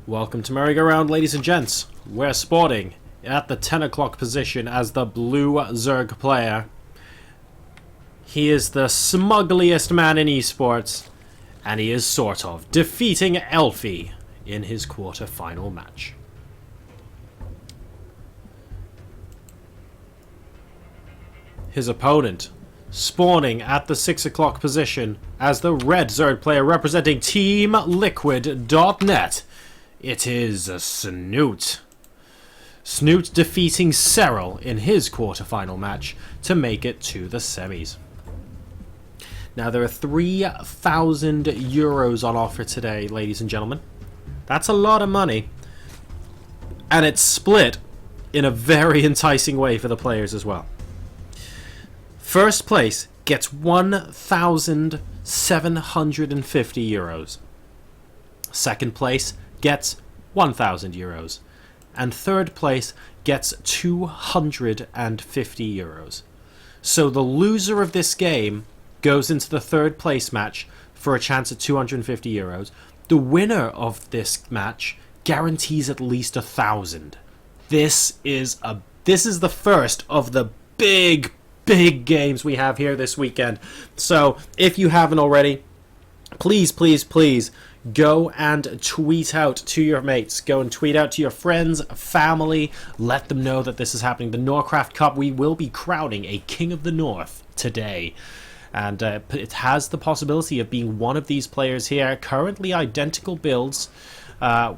Welcome to merry-go-round, ladies and gents. We're sporting at the 10 o'clock position as the blue Zerg player. He is the smuggliest man in esports, and he is SortOf, defeating Elfi in his quarter-final match. His opponent, spawning at the 6 o'clock position as the red Zerg player representing TeamLiquid.net. It is Snute. Snute defeating Serral in his quarterfinal match to make it to the semis. Now there are 3,000 euros on offer today, ladies and gentlemen. That's a lot of money. And it's split in a very enticing way for the players as well. First place gets 1,750 euros. Second place gets 1,000 euros. And third place gets 250 euros. So the loser of this game goes into the third place match for a chance at 250 euros. The winner of this match guarantees at least 1,000. This is the first of the big games we have here this weekend. So if you haven't already, please go and tweet out to your mates. Go and tweet out to your friends, family. Let them know that this is happening. The NorCraft Cup, we will be crowning a King of the North today. And it has the possibility of being one of these players here. Currently identical builds.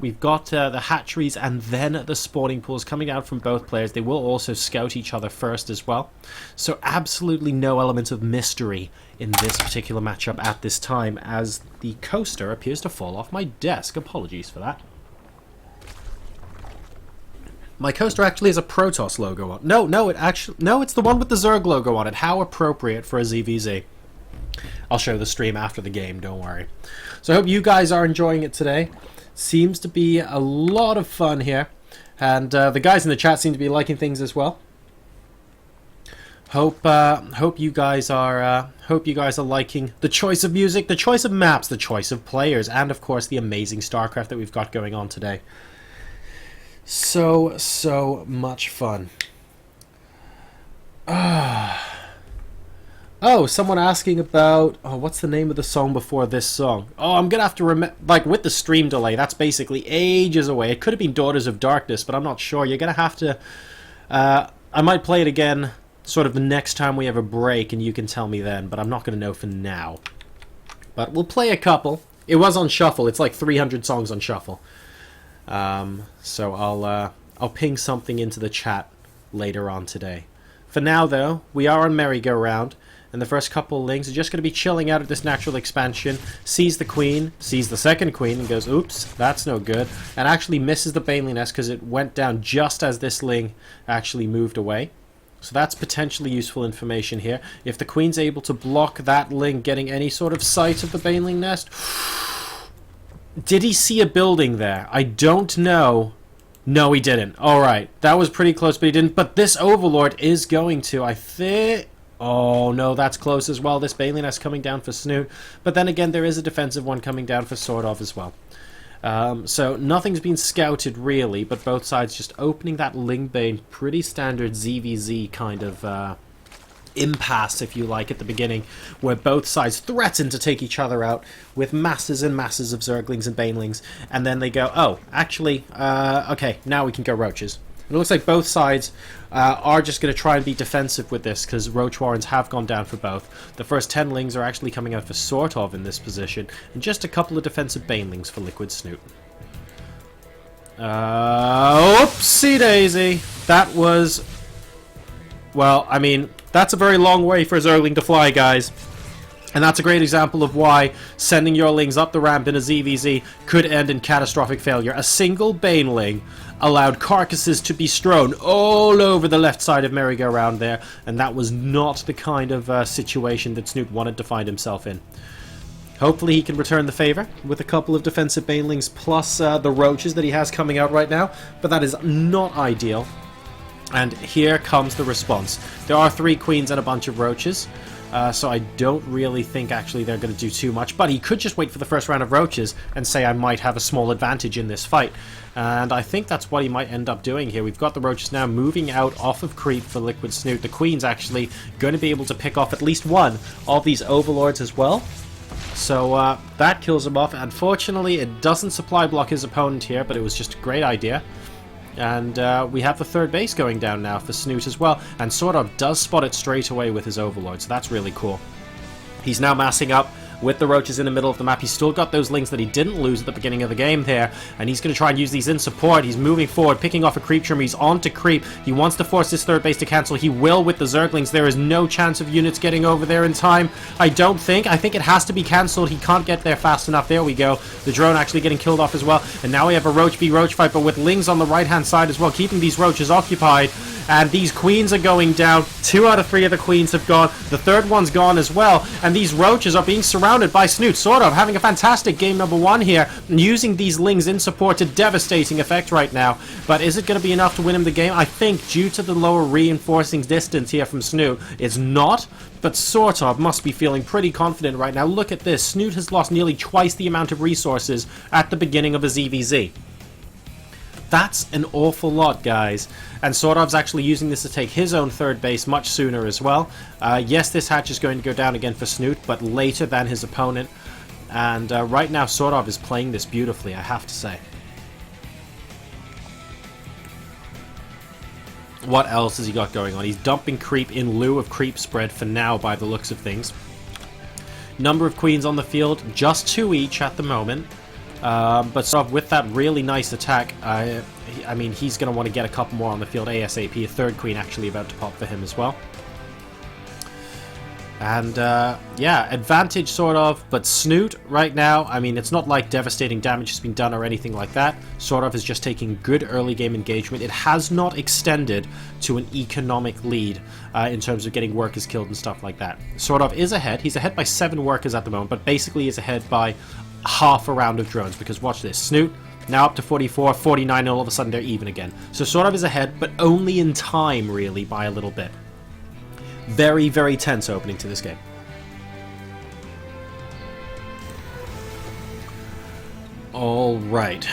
We've got the hatcheries and then the spawning pools coming out from both players. They will also scout each other first as well. So absolutely no element of mystery in this particular matchup at this time, as the coaster appears to fall off my desk. Apologies for that. My coaster actually has a Protoss logo on. No, it's the one with the Zerg logo on it. How appropriate for a ZVZ. I'll show the stream after the game, don't worry. So I hope you guys are enjoying it today. Seems to be a lot of fun here, and the guys in the chat seem to be liking things as well. Hope you guys are liking the choice of music, the choice of maps, the choice of players, and of course the amazing StarCraft that we've got going on today. So much fun. Oh, someone asking about, what's the name of the song before this song? Oh, I'm going to have to remember, like, with the stream delay, that's basically ages away. It could have been Daughters of Darkness, but I'm not sure. You're going to have to, I might play it again sort of the next time we have a break, and you can tell me then, but I'm not going to know for now. But we'll play a couple. It was on shuffle. It's like 300 songs on shuffle. So I'll ping something into the chat later on today. For now, though, we are on merry-go-round. And the first couple of lings are just going to be chilling out at this natural expansion. Sees the queen, sees the second queen, and goes, oops, that's no good. And actually misses the baneling nest because it went down just as this ling actually moved away. So that's potentially useful information here. If the queen's able to block that ling getting any sort of sight of the baneling nest. Did he see a building there? I don't know. No, he didn't. Alright, that was pretty close, but he didn't. But this Overlord is going to, I think... Oh, no, that's close as well. This baneling nest coming down for Snute. But then again, there is a defensive one coming down for SortOf as well. So nothing's been scouted, really, but both sides just opening that Ling Bane. Pretty standard ZVZ kind of impasse, if you like, at the beginning, where both sides threaten to take each other out with masses and masses of Zerglings and Banelings. And then they go, oh, actually, okay, now we can go Roaches. It looks like both sides are just going to try and be defensive with this, because Roach Warrens have gone down for both. The first 10 Lings are actually coming out for SortOf in this position, and just a couple of defensive Banelings for Liquid Snute. Oopsie daisy. That was... Well, I mean, that's a very long way for a Zergling to fly, guys. And that's a great example of why sending your Lings up the ramp in a ZVZ could end in catastrophic failure. A single Baneling allowed carcasses to be strewn all over the left side of merry-go-round there, and that was not the kind of situation that Snute wanted to find himself in. Hopefully he can return the favor with a couple of defensive Banelings plus the Roaches that he has coming out right now, but that is not ideal. And here comes the response. There are 3 Queens and a bunch of Roaches. So I don't really think actually they're going to do too much, but he could just wait for the first round of roaches and say I might have a small advantage in this fight. And I think that's what he might end up doing here. We've got the roaches now moving out off of creep for Liquid Snute. The Queen's actually going to be able to pick off at least one of these overlords as well. So that kills him off. Unfortunately, it doesn't supply block his opponent here, but it was just a great idea. And we have the third base going down now for Snute as well. And SortOf does spot it straight away with his Overlord, so that's really cool. He's now massing up with the roaches in the middle of the map. He's still got those lings that he didn't lose at the beginning of the game there, and he's going to try and use these in support. He's moving forward, picking off a creep trimmer. He's on to creep. He wants to force his third base to cancel. He will with the Zerglings. There is no chance of units getting over there in time. I don't think. I think it has to be cancelled. He can't get there fast enough. There we go. The drone actually getting killed off as well. And now we have a roach v roach fight, but with lings on the right-hand side as well, keeping these roaches occupied. And these queens are going down. 2 out of 3 of the queens have gone. The third one's gone as well. And these roaches are being surrounded by Snute. SortOf having a fantastic game number 1 here. And using these lings in support to devastating effect right now. But is it going to be enough to win him the game? I think due to the lower reinforcing distance here from Snute, it's not. But SortOf must be feeling pretty confident right now. Look at this. Snute has lost nearly twice the amount of resources at the beginning of his EVZ. That's an awful lot, guys. And SortOf's actually using this to take his own third base much sooner as well. Yes, this hatch is going to go down again for Snute, but later than his opponent. And right now, SortOf is playing this beautifully, I have to say. What else has he got going on? He's dumping creep in lieu of creep spread for now, by the looks of things. Number of queens on the field, just 2 each at the moment. But SortOf with that really nice attack, I mean, he's going to want to get a couple more on the field ASAP. A third queen actually about to pop for him as well. And, yeah, advantage SortOf, but Snute right now, I mean, it's not like devastating damage has been done or anything like that. SortOf is just taking good early game engagement. It has not extended to an economic lead in terms of getting workers killed and stuff like that. SortOf is ahead. He's ahead by 7 workers at the moment, but basically is ahead by half a round of drones, because watch this. Snute now up to 44, 49, and all of a sudden they're even again. So SortOf is ahead, but only in time, really, by a little bit. Very, very tense opening to this game. Alright.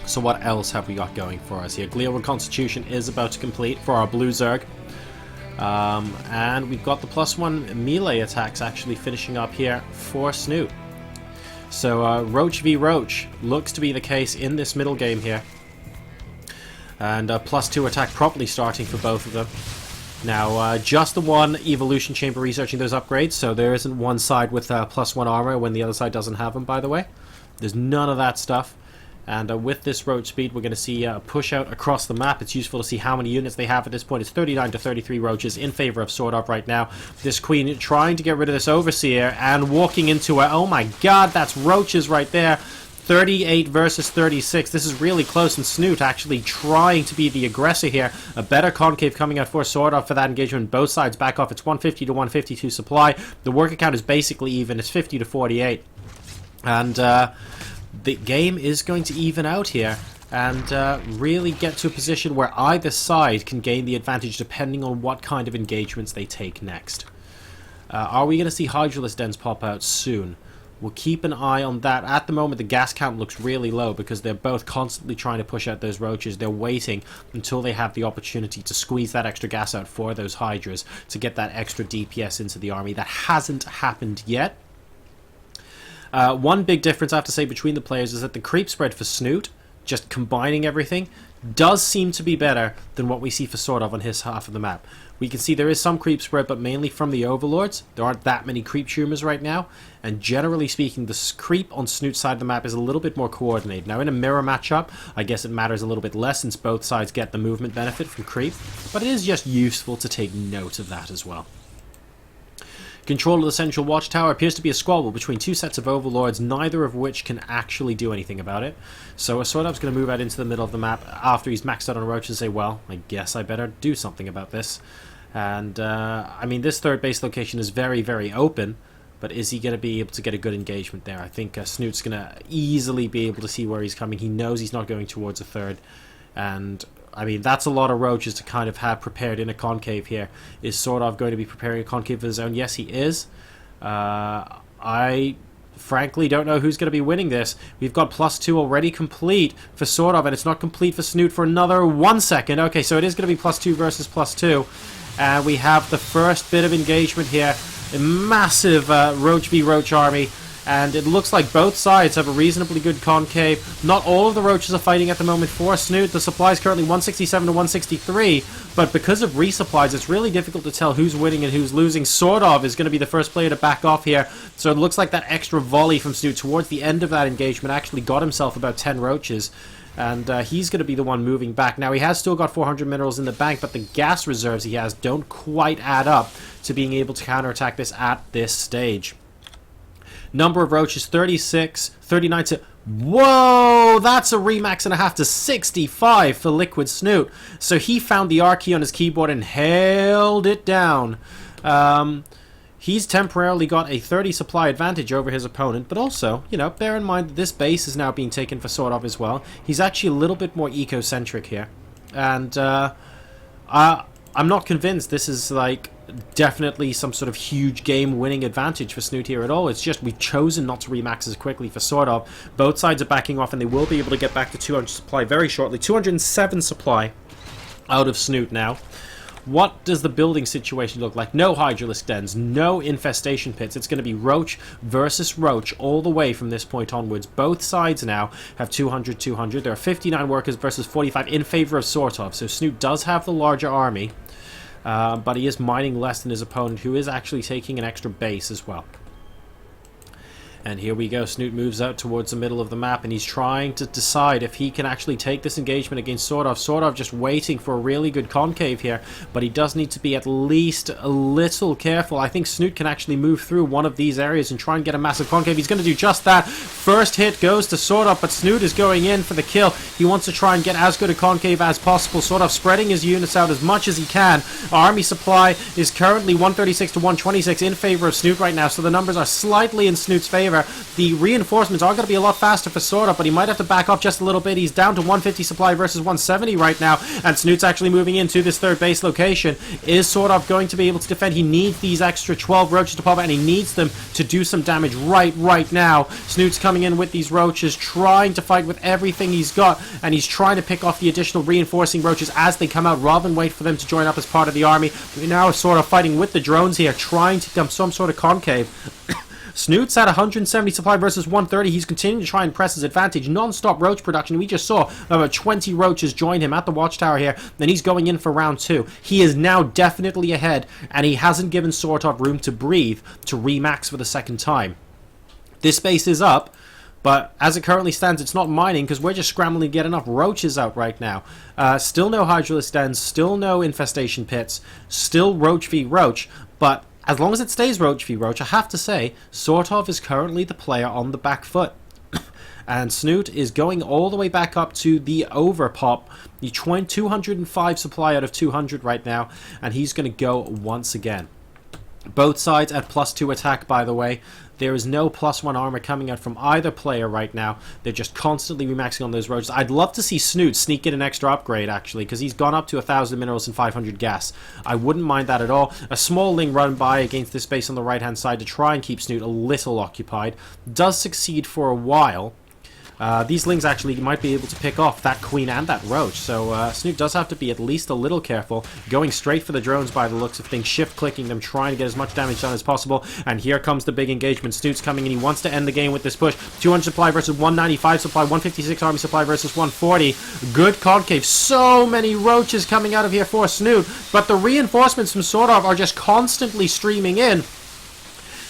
So what else have we got going for us here? Glial Reconstitution is about to complete for our blue Zerg. And we've got the +1 melee attacks actually finishing up here for Snute. So Roach v Roach looks to be the case in this middle game here. And +2 attack properly starting for both of them. Now, just the one evolution chamber researching those upgrades, so there isn't one side with +1 armor when the other side doesn't have them, by the way. There's none of that stuff. And with this roach speed, we're going to see a push out across the map. It's useful to see how many units they have at this point. It's 39 to 33 roaches in favor of SortOf right now. This queen trying to get rid of this overseer and walking into a... Oh my god, that's roaches right there. 38 versus 36. This is really close, and Snute actually trying to be the aggressor here. A better concave coming out for SortOf for that engagement. Both sides back off. It's 150 to 152 supply. The worker count is basically even. It's 50 to 48. And... the game is going to even out here and really get to a position where either side can gain the advantage depending on what kind of engagements they take next. Are we going to see Hydralisk dens pop out soon? We'll keep an eye on that. At the moment, the gas count looks really low because they're both constantly trying to push out those roaches. They're waiting until they have the opportunity to squeeze that extra gas out for those Hydras to get that extra DPS into the army. That hasn't happened yet. One big difference I have to say between the players is that the creep spread for Snute, just combining everything, does seem to be better than what we see for SortOf on his half of the map. We can see there is some creep spread, but mainly from the overlords. There aren't that many creep tumors right now, and generally speaking, the creep on Snute's side of the map is a little bit more coordinated. Now in a mirror matchup, I guess it matters a little bit less since both sides get the movement benefit from creep, but it is just useful to take note of that as well. Control of the central watchtower appears to be a squabble between 2 sets of overlords, neither of which can actually do anything about it. So SortOf's going to move out into the middle of the map after he's maxed out on roach and say, well, I guess I better do something about this. And, I mean, this third base location is very, very open, but is he going to be able to get a good engagement there? I think Snute's going to easily be able to see where he's coming. He knows he's not going towards a third, and I mean, that's a lot of roaches to kind of have prepared in a concave here. Is SortOf going to be preparing a concave of his own? Yes, he is. I frankly don't know who's going to be winning this. We've got +2 already complete for SortOf, and it's not complete for Snute for another 1 second. Okay, so it is going to be +2 versus +2. And we have the first bit of engagement here. A massive Roach v Roach army. And it looks like both sides have a reasonably good concave. Not all of the Roaches are fighting at the moment for Snute. The supply is currently 167 to 163. But because of resupplies, it's really difficult to tell who's winning and who's losing. SortOf is going to be the first player to back off here. So it looks like that extra volley from Snute towards the end of that engagement actually got himself about 10 Roaches. And he's going to be the one moving back. Now, he has still got 400 minerals in the bank, but the gas reserves he has don't quite add up to being able to counterattack this at this stage. Number of Roaches, 36, 39 to... Whoa! That's a remax and a half to 65 for Liquid Snute. So he found the R key on his keyboard and held it down. He's temporarily got a 30 supply advantage over his opponent, but also, you know, bear in mind that this base is now being taken for SortOf as well. He's actually a little bit more eco-centric here. And I'm not convinced this is, like, definitely some sort of huge game-winning advantage for Snute here at all. It's just we've chosen not to remax as quickly for SortOf. Both sides are backing off, and they will be able to get back to 200 supply very shortly. 207 supply out of Snute now. What does the building situation look like? No Hydralisk dens, no infestation pits. It's going to be Roach versus Roach all the way from this point onwards. Both sides now have 200, 200. There are 59 workers versus 45 in favor of SortOf. So Snute does have the larger army, but he is mining less than his opponent, who is actually taking an extra base as well. And here we go. Snute moves out towards the middle of the map, and he's trying to decide if he can actually take this engagement against SortOf. SortOf just waiting for a really good concave here, but he does need to be at least a little careful. I think Snute can actually move through one of these areas and try and get a massive concave. He's going to do just that. First hit goes to SortOf, but Snute is going in for the kill. He wants to try and get as good a concave as possible. SortOf spreading his units out as much as he can. Army supply is currently 136 to 126 in favor of Snute right now, so the numbers are slightly in Snute's favor. The reinforcements are going to be a lot faster for SortOf, but he might have to back off just a little bit. He's down to 150 supply versus 170 right now, and Snute's actually moving into this third base location. Is SortOf going to be able to defend? He needs these extra 12 Roaches to pop out, and he needs them to do some damage right now. Snute's coming in with these Roaches, trying to fight with everything he's got, and he's trying to pick off the additional reinforcing Roaches as they come out, rather than wait for them to join up as part of the army. We now are sort of fighting with the drones here, trying to dump some sort of concave. Snute's at 170 supply versus 130. He's continuing to try and press his advantage. Non-stop Roach production. We just saw about 20 Roaches join him at the watchtower here. Then he's going in for round 2. He is now definitely ahead, and he hasn't given SortOf room to breathe to remax for the second time. This base is up, but as it currently stands, it's not mining because we're just scrambling to get enough Roaches out right now. Still no Hydralisk dens, still no infestation pits, still Roach v Roach, but as long as it stays Roach v Roach, I have to say, SortOf is currently the player on the back foot. And Snute is going all the way back up to the overpop. He's 205 supply out of 200 right now, and he's going to go once again. Both sides at +2 attack, by the way. There is no +1 armor coming out from either player right now. They're just constantly remaxing on those Roaches. I'd love to see Snute sneak in an extra upgrade, actually, because he's gone up to 1,000 minerals and 500 gas. I wouldn't mind that at all. A small Ling run by against this base on the right-hand side to try and keep Snute a little occupied. Does succeed for a while. These Lings actually might be able to pick off that Queen and that Roach, so Snute does have to be at least a little careful. Going straight for the drones by the looks of things, shift-clicking them, trying to get as much damage done as possible, and here comes the big engagement. Snute's coming in, he wants to end the game with this push. 200 supply versus 195 supply, 156 army supply versus 140. Good concave, so many Roaches coming out of here for Snute, but the reinforcements from SortOf are just constantly streaming in.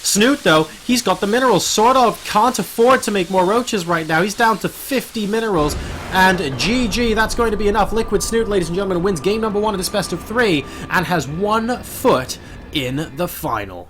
Snute, though, he's got the minerals. SortOf can't afford to make more Roaches right now. He's down to 50 minerals. And GG, that's going to be enough. Liquid Snute, ladies and gentlemen, wins game number 1 of this best of 3 and has 1 foot in the final.